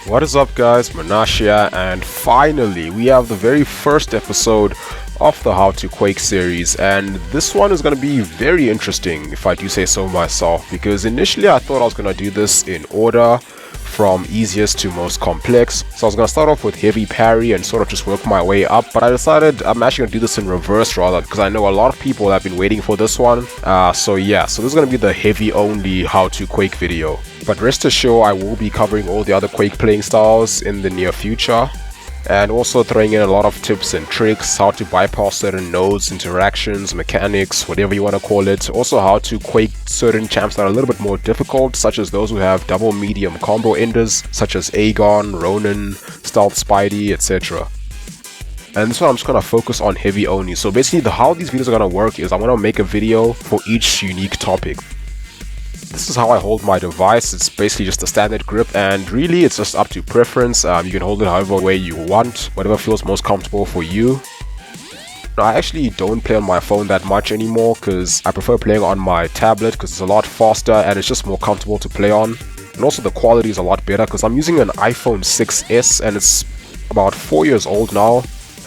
What is up, guys? Munash here, and finally we have the very first episode of the How to Quake series, and this one is going to be very interesting if I do say so myself, because initially I thought I was going to do this in order from easiest to most complex. So I was going to start off with heavy parry and sort of just work my way up, but I decided I'm actually going to do this in reverse rather, because I know a lot of people have been waiting for this one. So this is going to be the heavy only How to Quake video. But rest assured, I will be covering all the other Quake playing styles in the near future, and also throwing in a lot of tips and tricks, how to bypass certain nodes, interactions, mechanics, whatever you want to call it. Also how to Quake certain champs that are a little bit more difficult, such as those who have double medium combo enders, such as Aegon, Ronin, Stealth Spidey, etc. And this one I'm just going to focus on heavy only. So basically how these videos are going to work is I'm going to make a video for each unique topic. This is how I hold my device. It's basically just a standard grip, and really it's just up to preference. You can hold it however way you want, whatever feels most comfortable for you. I actually don't play on my phone that much anymore because I prefer playing on my tablet because it's a lot faster and it's just more comfortable to play on. And also the quality is a lot better because I'm using an iPhone 6s and it's about 4 years old now.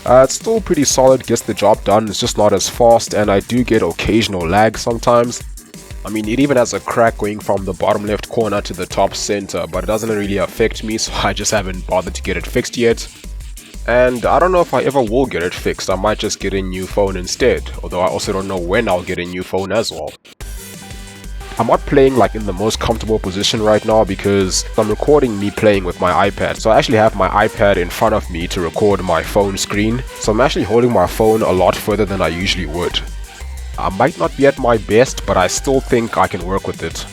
It's still pretty solid, gets the job done, it's just not as fast, and I do get occasional lag sometimes. I mean, it even has a crack going from the bottom left corner to the top center, but it doesn't really affect me, so I just haven't bothered to get it fixed yet. And I don't know if I ever will get it fixed. I might just get a new phone instead, although I also don't know when I'll get a new phone as well. I'm not playing like in the most comfortable position right now because I'm recording me playing with my iPad. So I actually have my iPad in front of me to record my phone screen. So I'm actually holding my phone a lot further than I usually would. I might not be at my best, but I still think I can work with it.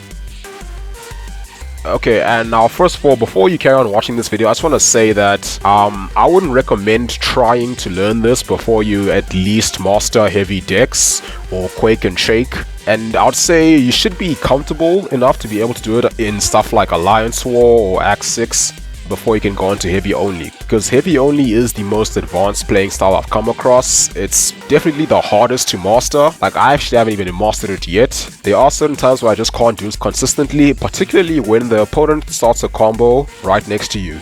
Okay, and now first of all, before you carry on watching this video, I just want to say that I wouldn't recommend trying to learn this before you at least master heavy decks or Quake and Shake. And I would say you should be comfortable enough to be able to do it in stuff like Alliance War or Act 6 before you can go into heavy only, because heavy only is the most advanced playing style I've come across. It's definitely the hardest to master. Like, I actually haven't even mastered it yet. There are certain times where I just can't do it consistently, particularly when the opponent starts a combo right next to you.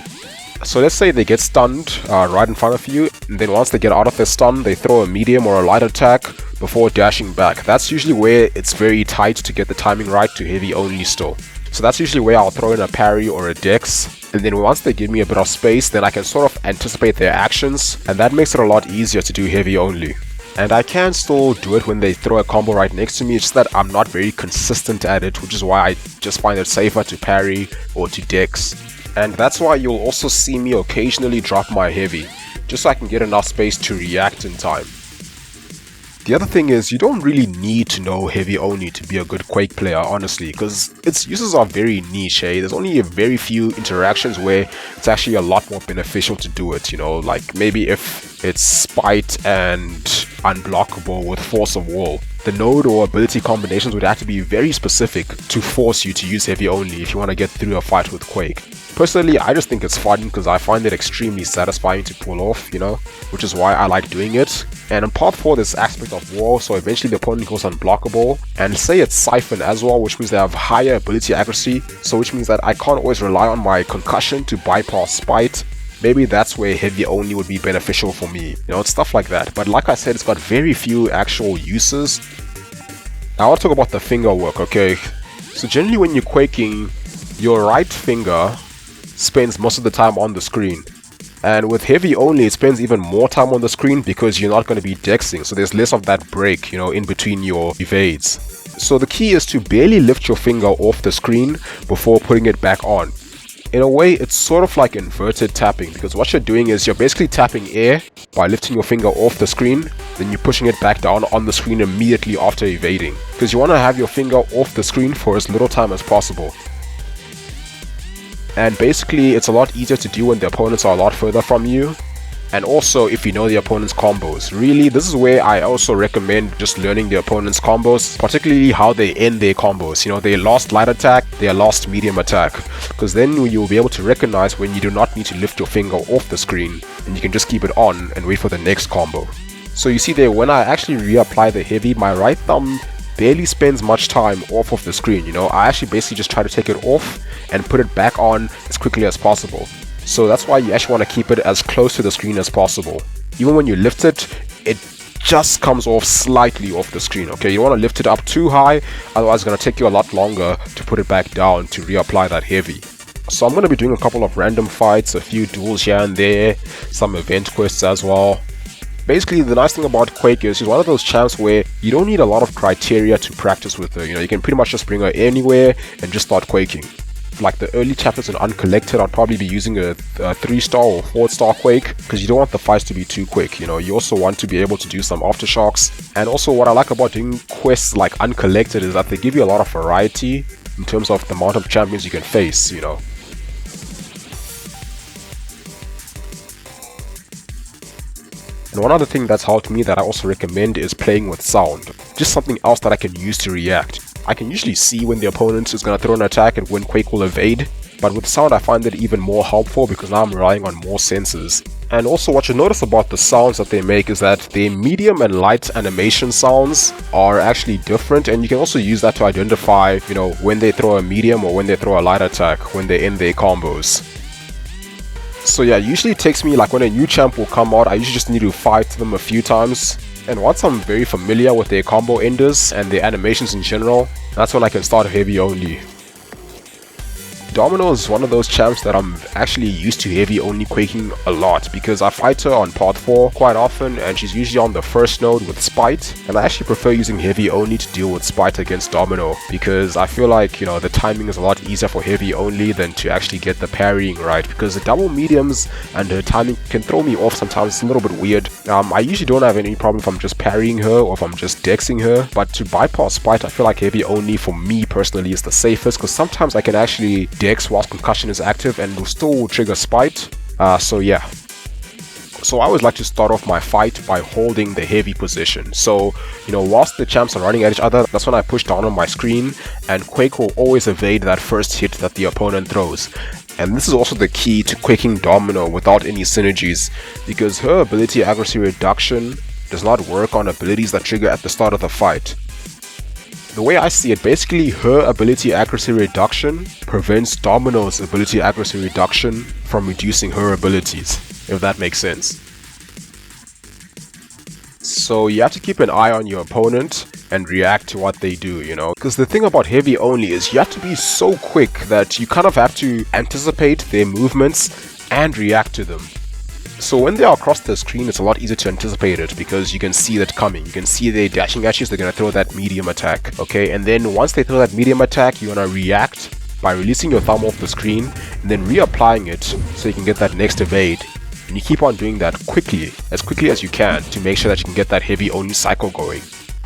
So let's say they get stunned right in front of you, and then once they get out of their stun, they throw a medium or a light attack before dashing back. That's usually where it's very tight to get the timing right to heavy only still. So that's usually where I'll throw in a parry or a dex, and then once they give me a bit of space, then I can sort of anticipate their actions, and that makes it a lot easier to do heavy only. And I can still do it when they throw a combo right next to me, it's just that I'm not very consistent at it, which is why I just find it safer to parry or to dex. And that's why you'll also see me occasionally drop my heavy, just so I can get enough space to react in time. The other thing is, you don't really need to know heavy only to be a good Quake player, honestly, because its uses are very niche. There's only a very few interactions where it's actually a lot more beneficial to do it, you know, like maybe if it's Spite and unblockable with Force of Will. The node or ability combinations would have to be very specific to force you to use heavy only if you want to get through a fight with Quake. Personally, I just think it's fun because I find it extremely satisfying to pull off, you know, which is why I like doing it. And in part 4, this aspect of war, so eventually the opponent goes unblockable, and say it's Siphon as well, which means they have higher ability accuracy, so which means that I can't always rely on my concussion to bypass Spite. Maybe that's where heavy only would be beneficial for me, you know, it's stuff like that. But like I said, it's got very few actual uses. Now I want to talk about the finger work, okay? So generally when you're quaking, your right finger spends most of the time on the screen. And with heavy only, it spends even more time on the screen because you're not going to be dexing, so there's less of that break, you know, in between your evades. So the key is to barely lift your finger off the screen before putting it back on. In a way, it's sort of like inverted tapping, because what you're doing is you're basically tapping air by lifting your finger off the screen, then you're pushing it back down on the screen immediately after evading, because you want to have your finger off the screen for as little time as possible. And basically, it's a lot easier to do when the opponents are a lot further from you, and also if you know the opponent's combos. Really, this is where I also recommend just learning the opponent's combos, particularly how they end their combos, you know, their last light attack, their last medium attack, because then you'll be able to recognize when you do not need to lift your finger off the screen, and you can just keep it on and wait for the next combo. So you see there, when I actually reapply the heavy, my right thumb barely spends much time off of the screen, you know. I actually basically just try to take it off and put it back on as quickly as possible. So that's why you actually want to keep it as close to the screen as possible. Even when you lift it, it just comes off slightly off the screen, okay? You don't want to lift it up too high, otherwise it's going to take you a lot longer to put it back down to reapply that heavy. So I'm going to be doing a couple of random fights, a few duels here and there, some event quests as well. Basically, the nice thing about Quake is she's one of those champs where you don't need a lot of criteria to practice with her. You know, you can pretty much just bring her anywhere and just start quaking. Like the early chapters in Uncollected, I'd probably be using a 3-star or 4-star Quake, because you don't want the fights to be too quick. You know, you also want to be able to do some aftershocks. And also what I like about doing quests like Uncollected is that they give you a lot of variety in terms of the amount of champions you can face, you know. And one other thing that's helped me that I also recommend is playing with sound. Just something else that I can use to react. I can usually see when the opponent is going to throw an attack and when Quake will evade, but with sound I find it even more helpful because now I'm relying on more senses. And also what you'll notice about the sounds that they make is that their medium and light animation sounds are actually different, and you can also use that to identify, you know, when they throw a medium or when they throw a light attack, when they end their combos. So yeah, usually it takes me, like when a new champ will come out, I usually just need to fight them a few times. And once I'm very familiar with their combo enders and their animations in general, that's when I can start heavy only. Domino is one of those champs that I'm actually used to heavy only quaking a lot, because I fight her on part 4 quite often and she's usually on the first node with Spite, and I actually prefer using heavy only to deal with Spite against Domino, because I feel like, you know, the timing is a lot easier for heavy only than to actually get the parrying right, because the double mediums and her timing can throw me off sometimes. It's a little bit weird. I usually don't have any problem if I'm just parrying her or if I'm just dexing her, but to bypass Spite I feel like heavy only for me personally is the safest, because sometimes I can actually dex whilst concussion is active and will still trigger Spite. So yeah. So I always like to start off my fight by holding the heavy position. So, you know, whilst the champs are running at each other, that's when I push down on my screen, and Quake will always evade that first hit that the opponent throws. And this is also the key to quaking Domino without any synergies, because her ability accuracy reduction does not work on abilities that trigger at the start of the fight. The way I see it, basically her ability accuracy reduction prevents Domino's ability accuracy reduction from reducing her abilities, if that makes sense. So you have to keep an eye on your opponent and react to what they do, you know, because the thing about heavy only is you have to be so quick that you kind of have to anticipate their movements and react to them. So when they are across the screen, it's a lot easier to anticipate it because you can see that coming. You can see they're dashing at you, so they're going to throw that medium attack, okay? And then once they throw that medium attack, you want to react by releasing your thumb off the screen and then reapplying it so you can get that next evade. And you keep on doing that quickly as you can, to make sure that you can get that heavy only cycle going.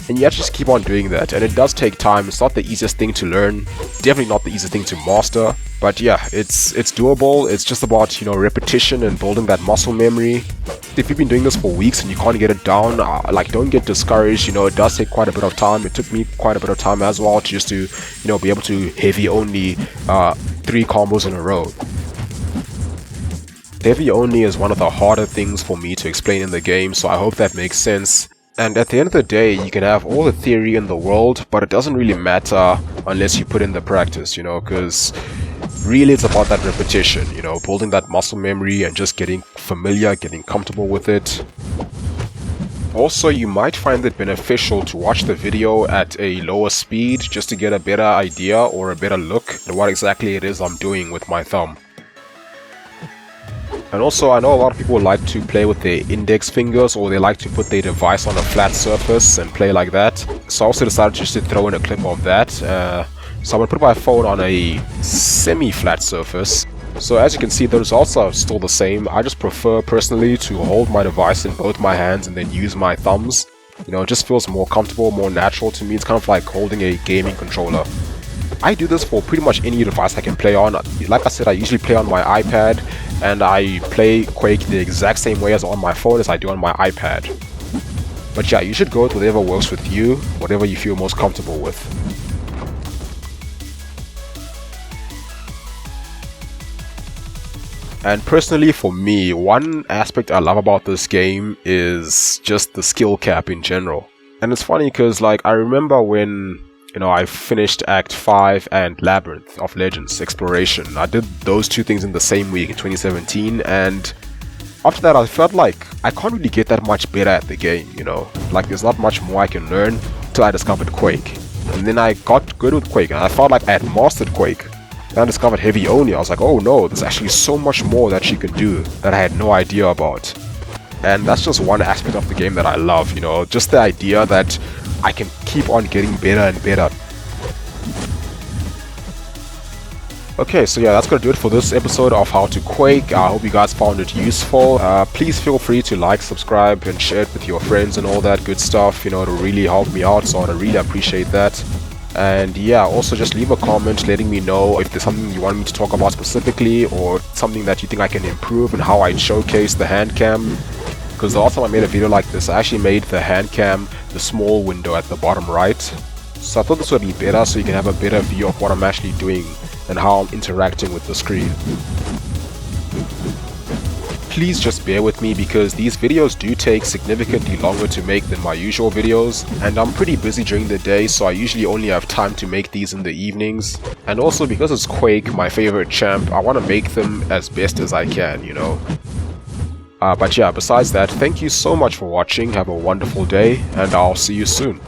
And you have to just keep on doing that, and it does take time. It's not the easiest thing to learn, definitely not the easiest thing to master, but yeah, it's doable. It's just about, you know, repetition and building that muscle memory. If you've been doing this for weeks and you can't get it down, like, don't get discouraged. You know, it does take quite a bit of time. It took me quite a bit of time as well to you know, be able to heavy only 3 combos in a row. Heavy only is one of the harder things for me to explain in the game, so I hope that makes sense. And at the end of the day, you can have all the theory in the world, but it doesn't really matter unless you put in the practice, you know, because really it's about that repetition, you know, building that muscle memory and just getting familiar, getting comfortable with it. Also, you might find it beneficial to watch the video at a lower speed just to get a better idea or a better look at what exactly it is I'm doing with my thumb. And also, I know a lot of people like to play with their index fingers, or they like to put their device on a flat surface and play like that. So I also decided just to throw in a clip of that. So I'm going to put my phone on a semi-flat surface. So as you can see, the results are still the same. I just prefer personally to hold my device in both my hands and then use my thumbs. You know, it just feels more comfortable, more natural to me. It's kind of like holding a gaming controller. I do this for pretty much any device I can play on. Like I said, I usually play on my iPad, and I play Quake the exact same way as on my phone as I do on my iPad. But yeah, you should go with whatever works with you, whatever you feel most comfortable with. And personally for me, one aspect I love about this game is just the skill cap in general. And it's funny because, like, I remember when You know, I finished Act 5 and Labyrinth of Legends Exploration. I did those two things in the same week in 2017, and after that I felt like I can't really get that much better at the game, you know? Like, there's not much more I can learn till I discovered Quake. And then I got good with Quake, and I felt like I had mastered Quake. Then I discovered Heavy Oni. I was like, oh no, there's actually so much more that she can do that I had no idea about. And that's just one aspect of the game that I love, you know? Just the idea that I can keep on getting better and better. Okay, so yeah, that's gonna do it for this episode of How to Quake. I hope you guys found it useful. Please feel free to like, subscribe, and share it with your friends and all that good stuff. You know, it'll really help me out, so I'd really appreciate that. And yeah, also just leave a comment letting me know if there's something you want me to talk about specifically, or something that you think I can improve and how I'd showcase the hand cam. Because the last time I made a video like this, I actually made the hand cam the small window at the bottom right. So I thought this would be better, so you can have a better view of what I'm actually doing and how I'm interacting with the screen. Please just bear with me because these videos do take significantly longer to make than my usual videos, and I'm pretty busy during the day, so I usually only have time to make these in the evenings. And also, because it's Quake, my favorite champ, I want to make them as best as I can, you know. But yeah, besides that, thank you so much for watching, have a wonderful day, and I'll see you soon.